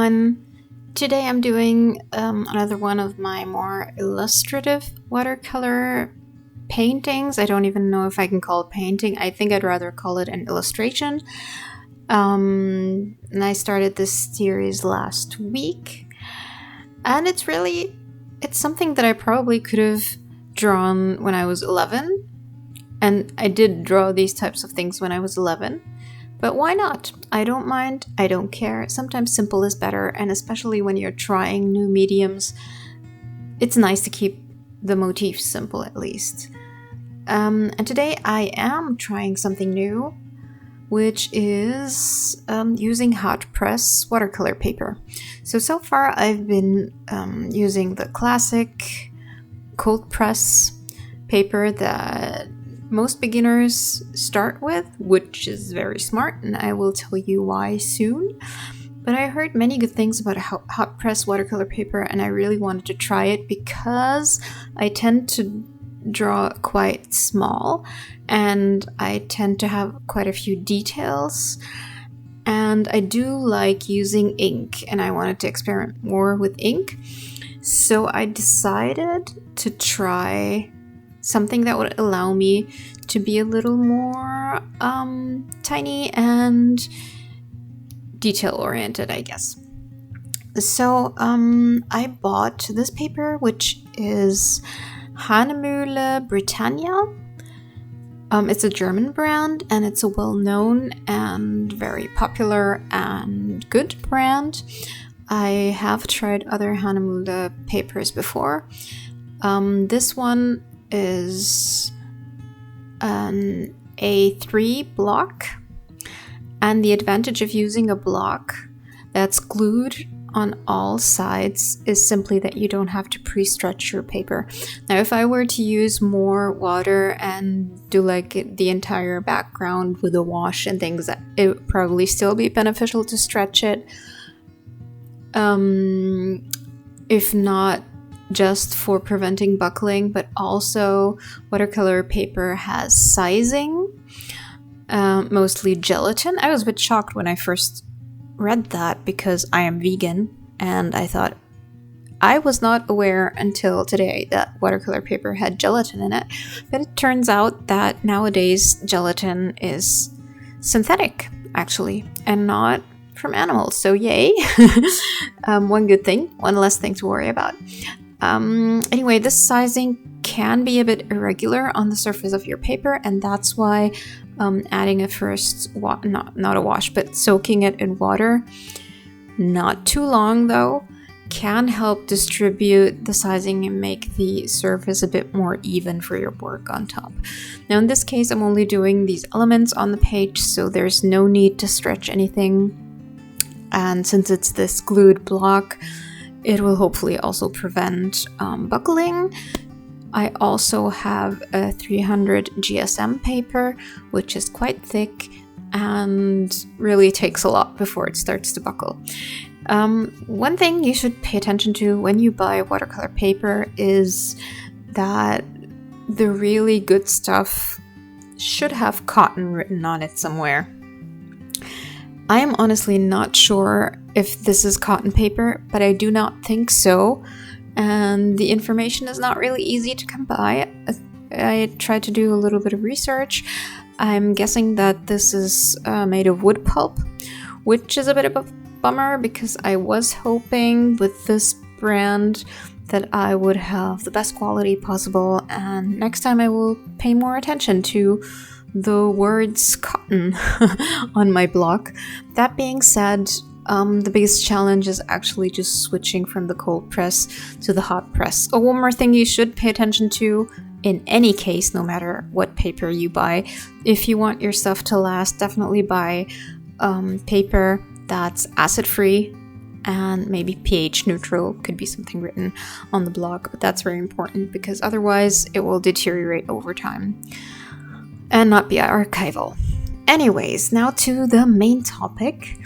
everyone! Today I'm doing another one of my more illustrative watercolor paintings. I don't even know if I can call it painting. I think I'd rather call it an illustration. And I started this series last week. And it's something that I probably could have drawn when I was 11. And I did draw these types of things when I was 11. But why not? I don't mind, I don't care. Sometimes simple is better, and especially when you're trying new mediums, it's nice to keep the motifs simple at least. And today I am trying something new, which is using hot press watercolor paper. So far I've been using the classic cold press paper that most beginners start with, which is very smart, and I will tell you why soon. But I heard many good things about hot press watercolor paper, and I really wanted to try it because I tend to draw quite small and I tend to have quite a few details, and I do like using ink, and I wanted to experiment more with ink. So I decided to try something that would allow me to be a little more tiny and detail-oriented, I guess. So I bought this paper, which is Hahnemühle Britannia. It's a German brand, and it's a well-known and very popular and good brand. I have tried other Hahnemühle papers before. This one is an A3 block, and the advantage of using a block that's glued on all sides is simply that you don't have to pre-stretch your paper. Now, if I were to use more water and do like the entire background with a wash and things, it would probably still be beneficial to stretch it. If not just for preventing buckling, but also watercolor paper has sizing, mostly gelatin. I was a bit shocked when I first read that because I am vegan, and I thought, I was not aware until today that watercolor paper had gelatin in it, but it turns out that nowadays gelatin is synthetic, actually, and not from animals, so yay. One good thing, one less thing to worry about. Anyway, this sizing can be a bit irregular on the surface of your paper, and that's why adding a first, not a wash, but soaking it in water, not too long though, can help distribute the sizing and make the surface a bit more even for your work on top. Now in this case, I'm only doing these elements on the page, so there's no need to stretch anything. And since it's this glued block, it will hopefully also prevent buckling. I also have a 300 GSM paper, which is quite thick and really takes a lot before it starts to buckle. One thing you should pay attention to when you buy watercolor paper is that the really good stuff should have cotton written on it somewhere. I am honestly not sure if this is cotton paper, but I do not think so, and the information is not really easy to come by. I tried to do a little bit of research. I'm guessing that this is made of wood pulp, which is a bit of a bummer because I was hoping with this brand that I would have the best quality possible, and next time I will pay more attention to the words cotton on my block. That being said, the biggest challenge is actually just switching from the cold press to the hot press. Oh, one more thing you should pay attention to in any case, no matter what paper you buy. If you want your stuff to last, definitely buy paper that's acid-free and maybe pH neutral. Could be something written on the block, but that's very important because otherwise it will deteriorate over time and not be archival. Anyways, now to the main topic,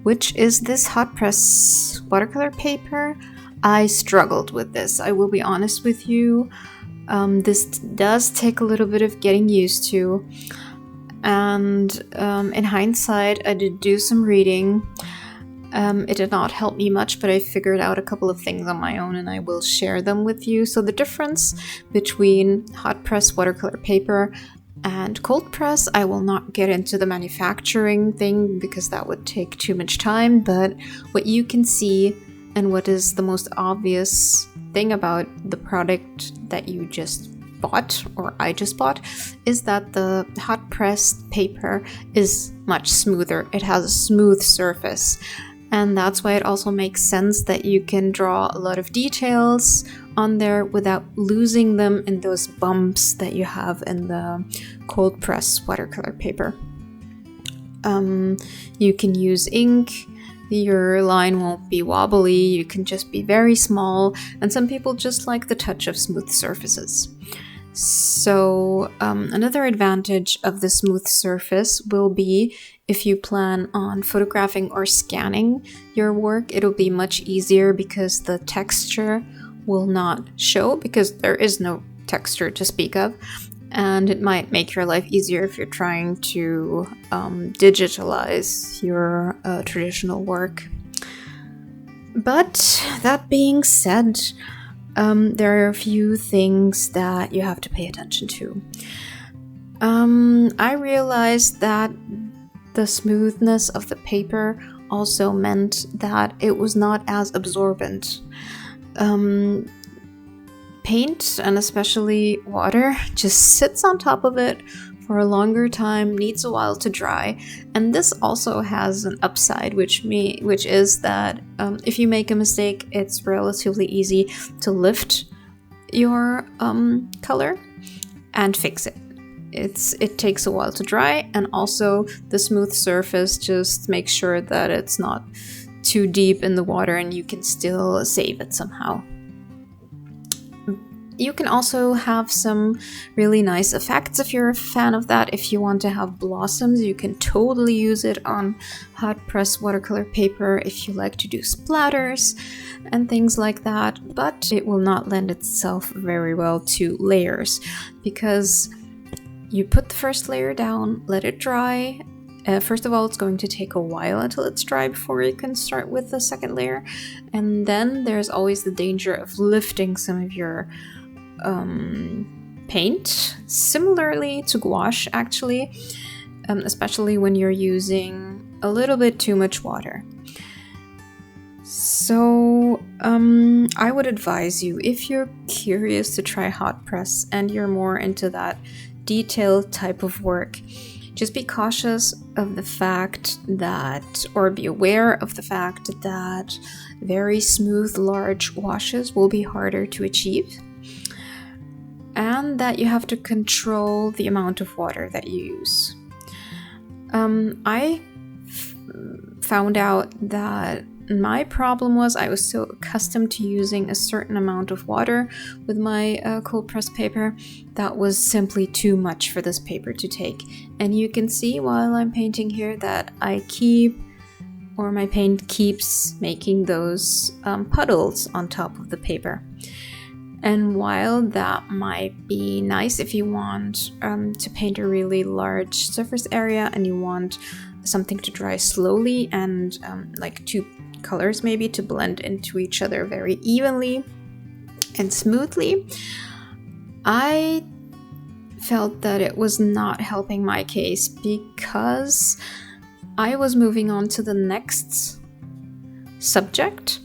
which is this hot press watercolor paper. I struggled with this, I will be honest with you. This does take a little bit of getting used to, and in hindsight I did do some reading, It did not help me much, but I figured out a couple of things on my own and I will share them with you. So the difference between hot press watercolor paper and cold press, I will not get into the manufacturing thing because that would take too much time, but what you can see and what is the most obvious thing about the product that you just bought, or I just bought, is that the hot pressed paper is much smoother. It has a smooth surface. And that's why it also makes sense that you can draw a lot of details on there without losing them in those bumps that you have in the cold press watercolor paper. You can use ink. Your line won't be wobbly. You can just be very small. And some people just like the touch of smooth surfaces. So another advantage of the smooth surface will be if you plan on photographing or scanning your work, it'll be much easier because the texture will not show, because there is no texture to speak of, and it might make your life easier if you're trying to digitalize your traditional work. But that being said, there are a few things that you have to pay attention to. I realized that the smoothness of the paper also meant that it was not as absorbent. Paint, and especially water, just sits on top of it for a longer time, needs a while to dry, and this also has an upside, which is that if you make a mistake, it's relatively easy to lift your color and fix it. It takes a while to dry, and also the smooth surface just makes sure that it's not too deep in the water and you can still save it somehow. You can also have some really nice effects if you're a fan of that. If you want to have blossoms, you can totally use it on hot press watercolor paper if you like to do splatters and things like that, but it will not lend itself very well to layers because you put the first layer down, let it dry. First of all, it's going to take a while until it's dry before you can start with the second layer. And then there's always the danger of lifting some of your paint, similarly to gouache actually, especially when you're using a little bit too much water. So I would advise you, if you're curious to try hot press and you're more into that detailed type of work, just be cautious of the fact that, or be aware of the fact that very smooth, large washes will be harder to achieve, and that you have to control the amount of water that you use. I found out that my problem was I was so accustomed to using a certain amount of water with my cold press paper that was simply too much for this paper to take. And you can see while I'm painting here that my paint keeps making those puddles on top of the paper. And while that might be nice if you want to paint a really large surface area and you want something to dry slowly and like two colors maybe to blend into each other very evenly and smoothly, I felt that it was not helping my case because I was moving on to the next subject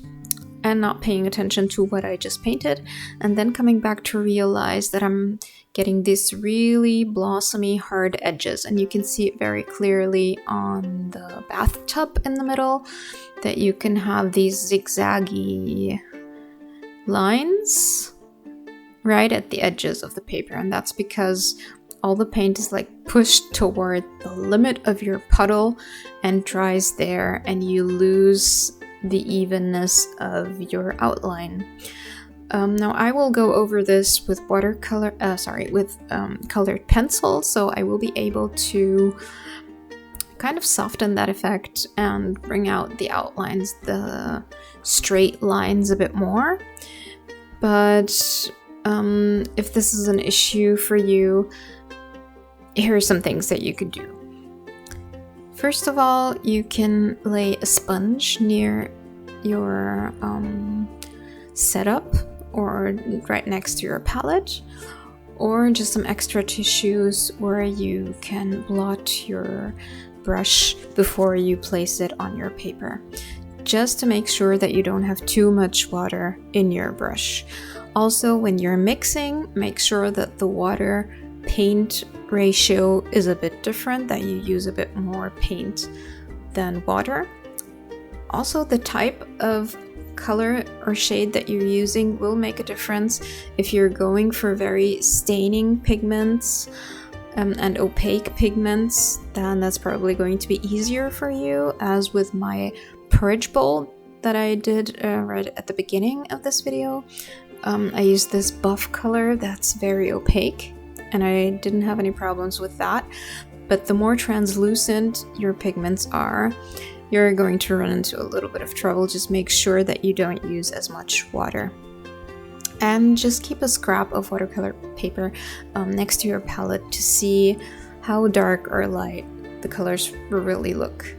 and not paying attention to what I just painted, and then coming back to realize that I'm getting these really blossomy hard edges, and you can see it very clearly on the bathtub in the middle, that you can have these zigzaggy lines right at the edges of the paper, and that's because all the paint is like pushed toward the limit of your puddle and dries there, and you lose the evenness of your outline. Now I will go over this with colored pencil, so I will be able to kind of soften that effect and bring out the outlines, the straight lines a bit more. But if this is an issue for you, here are some things that you could do. First of all, you can lay a sponge near your setup or right next to your palette, or just some extra tissues where you can blot your brush before you place it on your paper, just to make sure that you don't have too much water in your brush. Also, when you're mixing, make sure that the water paint ratio is a bit different, that you use a bit more paint than water. Also, the type of color or shade that you're using will make a difference. If you're going for very staining pigments and opaque pigments, then that's probably going to be easier for you, as with my porridge bowl that I did right at the beginning of this video. I used this buff color that's very opaque, and I didn't have any problems with that. But the more translucent your pigments are, you're going to run into a little bit of trouble. Just make sure that you don't use as much water. And just keep a scrap of watercolor paper next to your palette to see how dark or light the colors really look.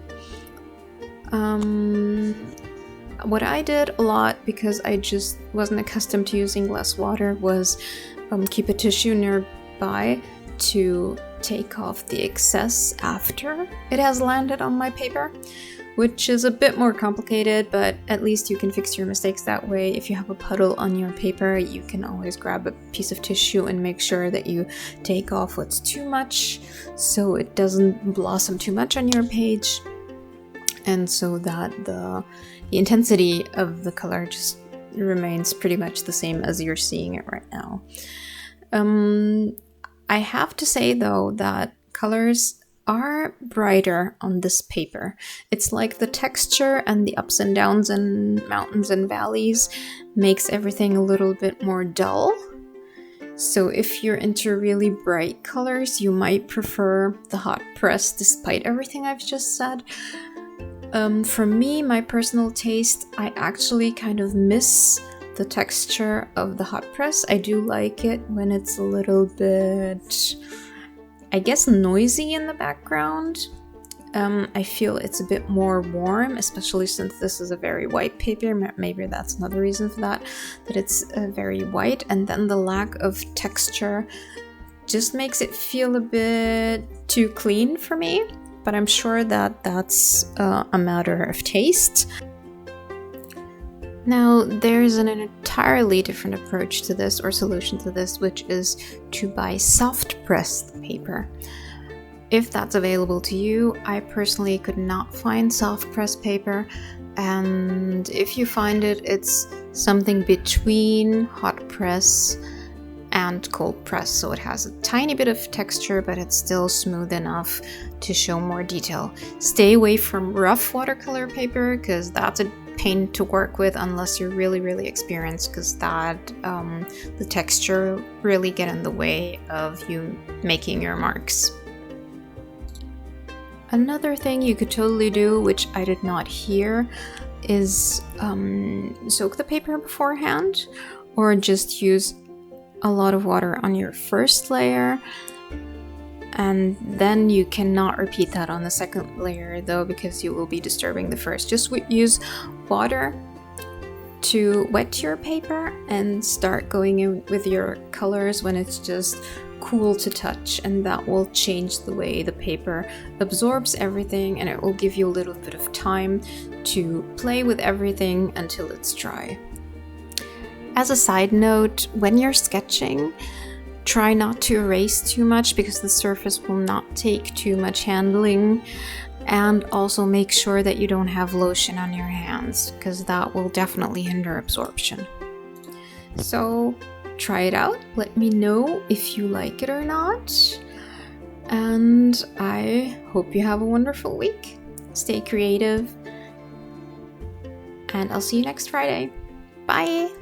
What I did a lot, because I just wasn't accustomed to using less water, was keep a tissue nearby to take off the excess after it has landed on my paper, which is a bit more complicated, but at least you can fix your mistakes that way. If you have a puddle on your paper, you can always grab a piece of tissue and make sure that you take off what's too much, so it doesn't blossom too much on your page, and so that the intensity of the color just remains pretty much the same as you're seeing it right now. I have to say though that colors are brighter on this paper. It's like the texture and the ups and downs and mountains and valleys makes everything a little bit more dull. So if you're into really bright colors, you might prefer the hot press despite everything I've just said. For me, my personal taste, I actually kind of miss the texture of the hot press. I do like it when it's a little bit, I guess, noisy in the background. I feel it's a bit more warm, especially since this is a very white paper. Maybe that's another reason for that it's very white. And then the lack of texture just makes it feel a bit too clean for me. But I'm sure that that's a matter of taste. Now, there's an entirely different approach to this, or solution to this, which is to buy soft pressed paper. If that's available to you, I personally could not find soft pressed paper, and if you find it, it's something between hot press and cold press, so it has a tiny bit of texture, but it's still smooth enough to show more detail. Stay away from rough watercolor paper, because that's a pain to work with unless you're really experienced, because that the texture really get in the way of you making your marks. Another thing you could totally do, which I did not hear, is soak the paper beforehand, or just use a lot of water on your first layer, and then you cannot repeat that on the second layer though, because you will be disturbing the first. Just use water to wet your paper and start going in with your colors when it's just cool to touch, and that will change the way the paper absorbs everything, and it will give you a little bit of time to play with everything until it's dry. As a side note, when you're sketching, try not to erase too much, because the surface will not take too much handling, and also make sure that you don't have lotion on your hands, because that will definitely hinder absorption. So try it out, let me know if you like it or not, and I hope you have a wonderful week. Stay creative, and I'll see you next Friday. Bye!